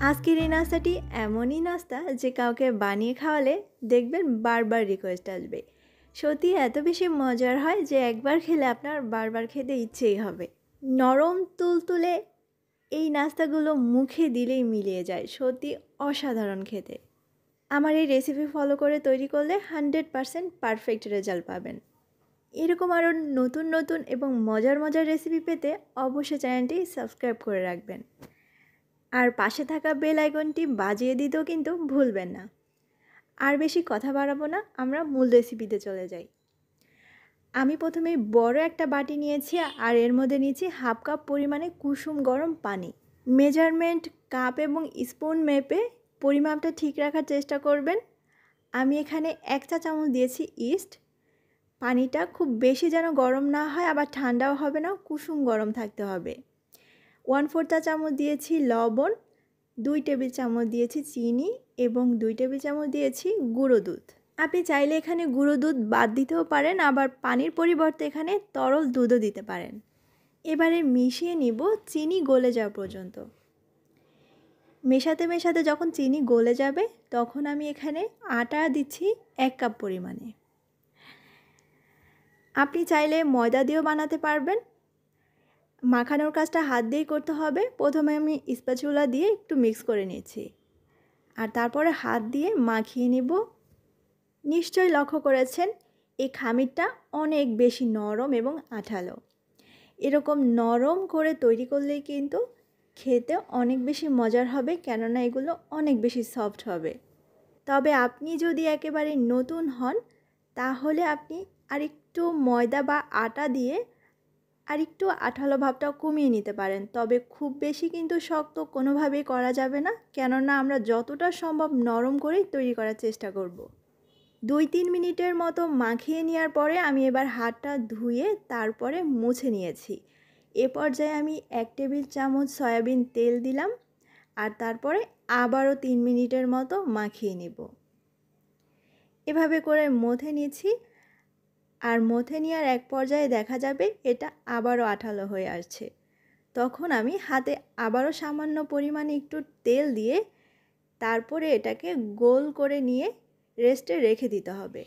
আজকের এই নাস্তাটি এমনই নাস্তা যে কাউকে বানিয়ে খাওয়ালে দেখবেন বারবার রিকোয়েস্ট আসবে। সত্যি এত বেশি মজার হয় যে একবার খেলে আপনার বারবার খেতে ইচ্ছেই হবে। নরম তুলতুলে এই নাস্তাগুলো মুখে দিলেই মিলিয়ে যায়, সত্যি অসাধারণ খেতে। আমার এই রেসিপি ফলো করে তৈরি করলে 100% পারফেক্ট রেজাল্ট পাবেন। এরকম আরও নতুন নতুন এবং মজার মজার রেসিপি পেতে অবশ্যই চ্যানেলটি সাবস্ক্রাইব করে রাখবেন। আর পাশে থাকা বেল আইকনটি বাজিয়ে দিতেও কিন্তু ভুলবেন না। আর বেশি কথা বাড়াবো না, আমরা মূল রেসিপিতে চলে যাই। আমি প্রথমে বড় একটা বাটি নিয়েছি আর এর মধ্যে নিয়েছি হাফ কাপ পরিমাণে কুসুম গরম পানি। মেজারমেন্ট কাপ এবং স্পুন মেপে পরিমাপটা ঠিক রাখার চেষ্টা করবেন। আমি এখানে 1 চা চামচ দিয়েছি ইস্ট। পানিটা খুব বেশি যেন গরম না হয়, আবার ঠান্ডাও হবে না, কুসুম গরম থাকতে হবে। 1/4 চা চামচ দিয়েছি লবণ, 2 টেবিল চামচ দিয়েছি চিনি এবং 2 টেবিল চামচ দিয়েছি গুঁড়ো দুধ। আপনি চাইলে এখানে গুঁড়ো দুধ বাদ দিতেও পারেন, আবার পানির পরিবর্তে এখানে তরল দুধও দিতে পারেন। এবারে মিশিয়ে নিব চিনি গলে যাওয়া পর্যন্ত। মেশাতে মেশাতে যখন চিনি গলে যাবে তখন আমি এখানে আটা দিচ্ছি 1 কাপ পরিমাণে। আপনি চাইলে ময়দা দিয়েও বানাতে পারবেন। মাখানোর কাজটা হাত দিয়েই করতে হবে। প্রথমে আমি স্প্যাচুলা দিয়ে একটু মিক্স করে নিয়েছি আর তারপরে হাত দিয়ে মাখিয়ে নিব। নিশ্চয়ই লক্ষ্য করেছেন এই খামিরটা অনেক বেশি নরম এবং আঠালো। এরকম নরম করে তৈরি করলেই কিন্তু খেতে অনেক বেশি মজার হবে, কেননা এগুলো অনেক বেশি সফট হবে। তবে আপনি যদি একেবারে নতুন হন তাহলে আপনি আরেকটু ময়দা বা আটা দিয়ে আরেকটু আঠালো ভাবটাও কমিয়ে নিতে পারেন। তবে খুব বেশি কিন্তু শক্ত কোনোভাবেই করা যাবে না, কেননা আমরা যতটা সম্ভব নরম করেই তৈরি করার চেষ্টা করব। 2-3 মিনিটের মতো মাখিয়ে নেওয়ার পরে আমি এবার হাতটা ধুয়ে তারপরে মুছে নিয়েছি। এ পর্যায়ে আমি 1 টেবিল চামচ সয়াবিন তেল দিলাম আর তারপরে আবারও 3 মিনিটের মতো মাখিয়ে নেব। এভাবে করে মথে নিয়েছি আর মথে নেওয়ার এক পর্যায়ে দেখা যাবে এটা আবারও আঠালো হয়ে আসছে। তখন আমি হাতে আবারও সামান্য পরিমাণে একটু তেল দিয়ে তারপরে এটাকে গোল করে নিয়ে রেস্টে রেখে দিতে হবে।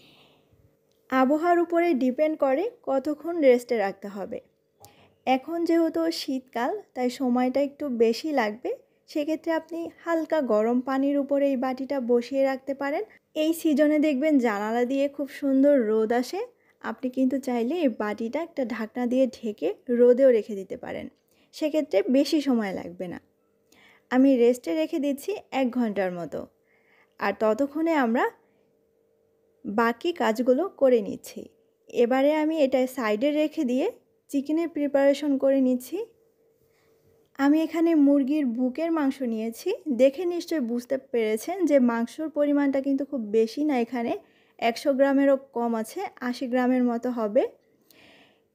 আবহাওয়ার উপরে ডিপেন্ড করে কতক্ষণ রেস্টে রাখতে হবে। এখন যেহেতু শীতকাল তাই সময়টা একটু বেশি লাগবে, সেক্ষেত্রে আপনি হালকা গরম পানির উপরে এই বাটিটা বসিয়ে রাখতে পারেন। এই সিজনে দেখবেন জানালা দিয়ে খুব সুন্দর রোদ আসে। আপনি কিন্তু চাইলে এই বাটিটা একটা ঢাকনা দিয়ে ঢেকে রোদেও রেখে দিতে পারেন, সেক্ষেত্রে বেশি সময় লাগবে না। আমি রেস্টে রেখে দিচ্ছি 1 ঘন্টার মতো, আর ততক্ষণে আমরা বাকি কাজগুলো করে নিচ্ছি। এবারে আমি এটা সাইডে রেখে দিয়ে চিকেনের প্রিপারেশন করে নিচ্ছি। আমি এখানে মুরগির বুকের মাংস নিয়েছি। দেখে নিশ্চয়ই বুঝতে পেরেছেন যে মাংসর পরিমাণটা কিন্তু খুব বেশি না, এখানে 100 গ্রামেরও কম আছে, 80 গ্রামের মতো হবে।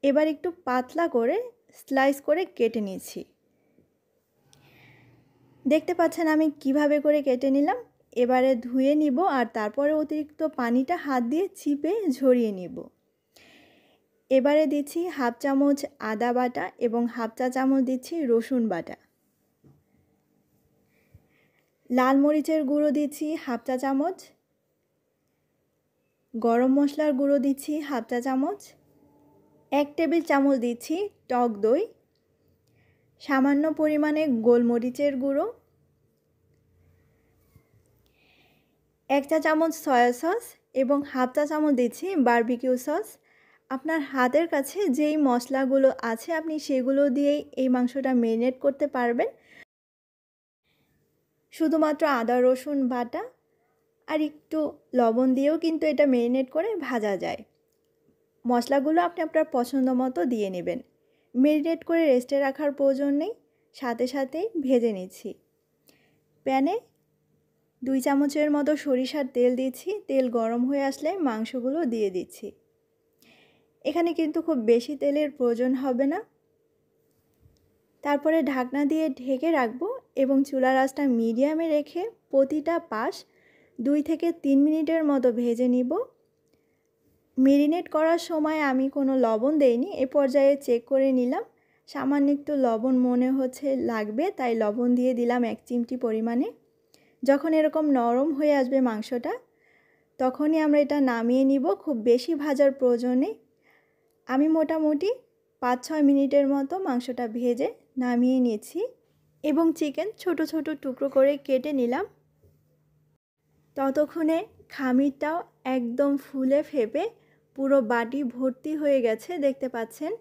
এবার একটু পাতলা করে স্লাইস করে কেটে নিয়েছি। দেখতে পাচ্ছেন আমি কিভাবে করে কেটে নিলাম। এবারে ধুয়ে নিব আর তারপরে অতিরিক্ত পানিটা হাত দিয়ে চিপে ঝরিয়ে নিব। এবারে দিচ্ছি হাফ চামচ আদা বাটা এবং হাফ চা চামচ দিচ্ছি রসুন বাটা। লাল মরিচের গুঁড়ো দিচ্ছি হাফ চা চামচ, গরম মশলার গুঁড়ো দিচ্ছি হাফ চা চামচ, 1 টেবিল চামচ দিচ্ছি টক দই, সামান্য পরিমাণে গোলমরিচের গুঁড়ো, 1 চা চামচ সয়া সস এবং হাফ চা চামচ দিচ্ছি বারবিকিউ সস। আপনার হাতের কাছে যেই মশলাগুলো আছে আপনি সেগুলো দিয়েই এই মাংসটা ম্যারিনেট করতে পারবেন। শুধুমাত্র আদা রসুন বাটা আর একটু লবণ দিয়েও কিন্তু এটা ম্যারিনেট করে ভাজা যায়। মশলাগুলো আপনি আপনার পছন্দ মতো দিয়ে নেবেন। ম্যারিনেট করে রেস্টে রাখার প্রয়োজন নেই, সাথে সাথেই ভেজে নিচ্ছি। প্যানে 2 চামচের মতো সরিষার তেল দিচ্ছি। তেল গরম হয়ে আসলে মাংসগুলো দিয়ে দিচ্ছি। এখানে কিন্তু খুব বেশি তেলের প্রয়োজন হবে না। তারপরে ঢাকনা দিয়ে ঢেকে রাখবো এবং চুলার আঁচটা মিডিয়ামে রেখে প্রতিটা পাশ 2 থেকে 3 মিনিটের মতো ভেজে নিব। ম্যারিনেট করার সময় আমি কোনো লবণ দেইনি, এ পর্যায়ে চেক করে নিলাম সামান্য একটু লবণ মনে হচ্ছে লাগবে, তাই লবণ দিয়ে দিলাম 1 চিমটি পরিমাণে। যখন এরকম নরম হয়ে আসবে মাংসটা, তখনই আমরা এটা নামিয়ে নিব। খুব বেশি ভাজার প্রয়োজন নেই। আমি মোটামুটি 5-6 মিনিটের মতো মাংসটা ভেজে নামিয়ে নিয়েছি এবং চিকেন ছোট ছোট টুকরো করে কেটে নিলাম। ততক্ষণে খামিরটাও একদম ফুলে ফেপে পুরো বাটি ভর্তি হয়ে গেছে, দেখতে পাচ্ছেন।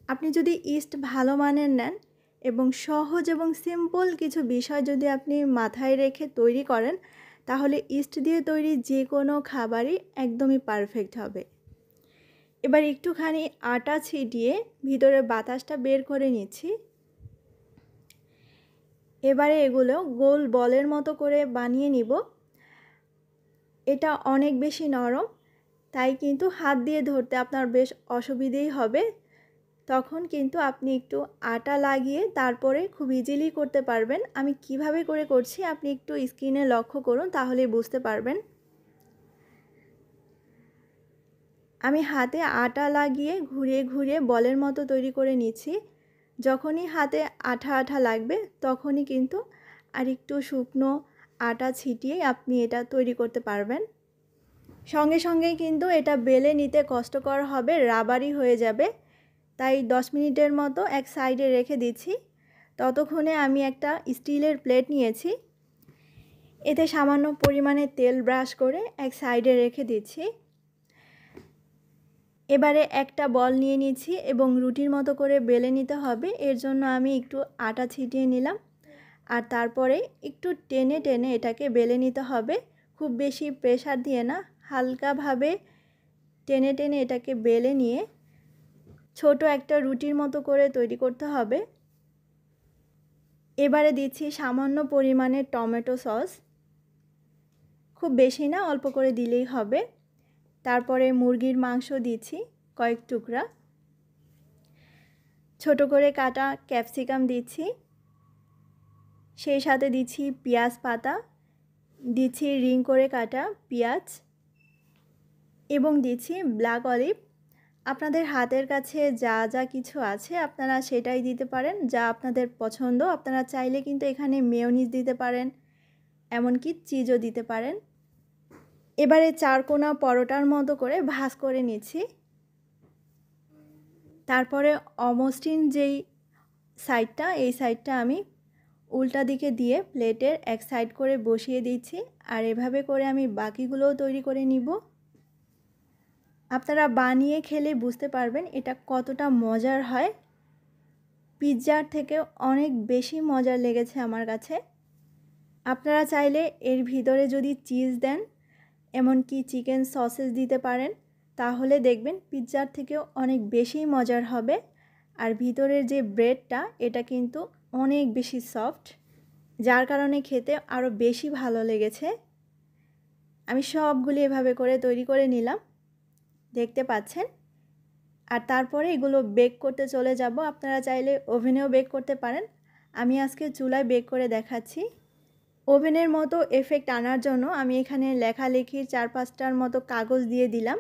আপনি যদি ইস্ট ভালো মানের নেন এবং সহজ এবং সিম্পল কিছু বিষয় যদি আপনি মাথায় রেখে তৈরি করেন, তাহলে ইস্ট দিয়ে তৈরি যে কোনো খাবারই একদমই পারফেক্ট হবে। এবার একটুখানি আটা ছিটিয়ে ভিতরে বাতাসটা বের করে নিচ্ছি। এবারে এগুলো গোল বলের মতো করে বানিয়ে নিব। এটা অনেক বেশি নরম, তাই কিন্তু হাত দিয়ে ধরতে আপনার বেশ অসুবিধেই হবে। তখন কিন্তু আপনি একটু আটা লাগিয়ে তারপরে খুব ইজিলি করতে পারবেন। আমি কিভাবে করে করছি আপনি একটু স্ক্রিনে লক্ষ্য করুন, তাহলেই বুঝতে পারবেন। আমি হাতে আটা লাগিয়ে ঘুরিয়ে ঘুরিয়ে বলের মতো তৈরি করে নিচ্ছি। যখনই হাতে আঠা আঠা লাগবে তখনই কিন্তু আরেকটু শুকনো আটা ছিটিয়ে আপনি এটা তৈরি করতে পারবেন। সঙ্গে সঙ্গেই কিন্তু এটা বেলে নিতে কষ্টকর হবে, রাবারি হয়ে যাবে। তাই 10 মিনিটের মতো এক সাইডে রেখে দিচ্ছি। ততক্ষণে আমি একটা স্টিলের প্লেট নিয়েছি, এতে সামান্য পরিমাণে তেল ব্রাশ করে এক সাইডে রেখে দিচ্ছি। এবারে একটা বল নিয়ে নিচ্ছি এবং রুটির মতো করে বেলে নিতে হবে। এর জন্য আমি একটু আটা ছিটিয়ে নিলাম আর তারপরে একটু টেনে টেনে এটাকে বেলে নিতে হবে। খুব বেশি প্রেসার দিয়ে না, হালকাভাবে টেনে টেনে এটাকে বেলে নিয়ে ছোট একটা রুটির মতো করে তৈরি করতে হবে। এবারে দিচ্ছি সামান্য পরিমাণে টমেটো সস, খুব বেশি না, অল্প করে দিলেই হবে। তারপরে মুরগির মাংস দিচ্ছি কয়েক টুকরা, ছোট করে কাটা ক্যাপসিকাম দিচ্ছি, সেই সাথে দিচ্ছি পেঁয়াজ পাতা, দিচ্ছি রিং করে কাটা পেঁয়াজ এবং দিচ্ছি ব্ল্যাক অলিভ। আপনাদের হাতের কাছে যা যা কিছু আছে আপনারা সেটাই দিতে পারেন, যা আপনাদের পছন্দ। আপনারা চাইলে কিন্তু এখানে মেয়োনিজ দিতে পারেন, এমনকি চিজও দিতে পারেন। এবারে চারকোনা পরোটার মতো করে ভাঁজ করে নিচ্ছি। তারপরে অমসৃণ যেই সাইডটা, এই সাইডটা আমি উল্টা দিকে দিয়ে প্লেটের এক সাইড করে বসিয়ে দিচ্ছি। আর এভাবে করে আমি বাকিগুলোও তৈরি করে নিব। আপনারা বানিয়ে খেলে বুঝতে পারবেন এটা কতটা মজার হয়। পিৎজার থেকে অনেক বেশি মজার লেগেছে আমার কাছে। আপনারা চাইলে এর ভিতরে যদি চিজ দেন, এমনকি চিকেন সসেস দিতে পারেন, তাহলে দেখবেন পিৎজার থেকেও অনেক বেশি মজার হবে। আর ভিতরের যে ব্রেডটা, এটা কিন্তু অনেক বেশি সফট, যার কারণে খেতে আরও বেশি ভালো লেগেছে। আমি সবগুলি এভাবে করে তৈরি করে নিলাম, দেখতে পাচ্ছেন। আর তারপরে এগুলো বেক করতে চলে যাব। আপনারা চাইলে ওভেনেও বেক করতে পারেন, আমি আজকে চুলায় বেক করে দেখাচ্ছি। ওভেনের মতো এফেক্ট আনার জন্য আমি এখানে লেখালেখির 4-5টার মতো কাগজ দিয়ে দিলাম।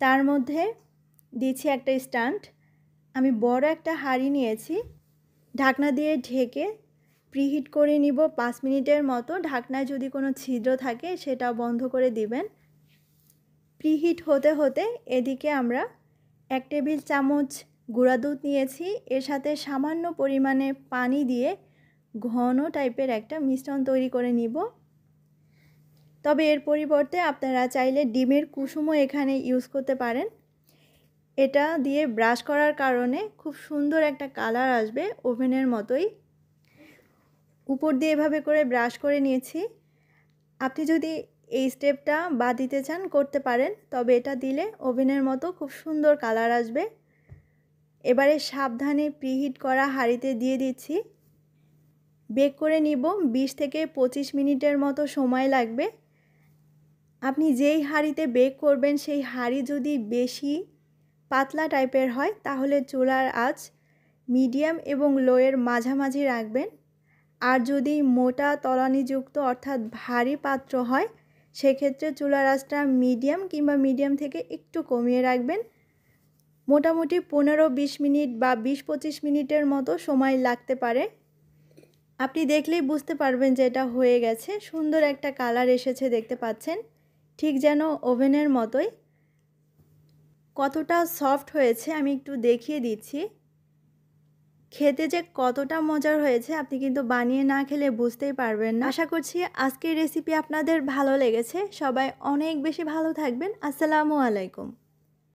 তার মধ্যে দিচ্ছি একটা স্ট্যান্ড। আমি বড় একটা হাঁড়ি নিয়েছি, ঢাকনা দিয়ে ঢেকে প্রিহিট করে নিব 5 মিনিটের মতো। ঢাকনায় যদি কোনো ছিদ্র থাকে সেটা বন্ধ করে দিবেন। প্রিহিট হতে হতে এদিকে আমরা 1 টেবিল চামচ গুঁড়া দুধ নিয়েছি, এর সাথে সামান্য পরিমাণে পানি দিয়ে ঘন টাইপের একটা মিশ্রণ তৈরি করে নিব। তবে এর পরিবর্তে আপনারা চাইলে ডিমের কুসুমও এখানে ইউজ করতে পারেন। এটা দিয়ে ব্রাশ করার কারণে খুব সুন্দর একটা কালার আসবে, ওভেনের মতোই। উপর দিয়ে এভাবে করে ব্রাশ করে নিয়েছি। আপনি যদি এই স্টেপটা বাদ দিতে চান করতে পারেন, তবে এটা দিলে ওভেনের মতো খুব সুন্দর কালার আসবে। এবারে সাবধানে প্রিহিট করা হাঁড়িতে দিয়ে দিচ্ছি। বেক করে নিব 20 থেকে 25 মিনিটের মতো সময় লাগবে। আপনি যেই হাঁড়িতে বেক করবেন সেই হাঁড়ি যদি বেশি পাতলা টাইপের হয়, তাহলে চুলার আঁচ মিডিয়াম এবং লোয়ের মাঝামাঝি রাখবেন। আর যদি মোটা তলানিযুক্ত অর্থাৎ ভারী পাত্র হয়, সেক্ষেত্রে চুলার আঁচটা মিডিয়াম কিংবা মিডিয়াম থেকে একটু কমিয়ে রাখবেন। মোটামুটি 15-20 মিনিট বা 20-25 মিনিটের মতো সময় লাগতে পারে। আপনি দেখলেই বুঝতে পারবেন যে এটা হয়ে গেছে। সুন্দর একটা কালার এসেছে দেখতে পাচ্ছেন। ঠিক যেন ওভেনের মতোই। কতটা সফট হয়েছে আমি একটু দেখিয়ে দিচ্ছি। খেতে যে কতটা মজার হয়েছে আপনি কিন্তু বানিয়ে না খেলে বুঝতেই পারবেন না। আশা করছি আজকের রেসিপি আপনাদের ভালো লেগেছে। সবাই অনেক বেশি ভালো থাকবেন। আসসালামু আলাইকুম।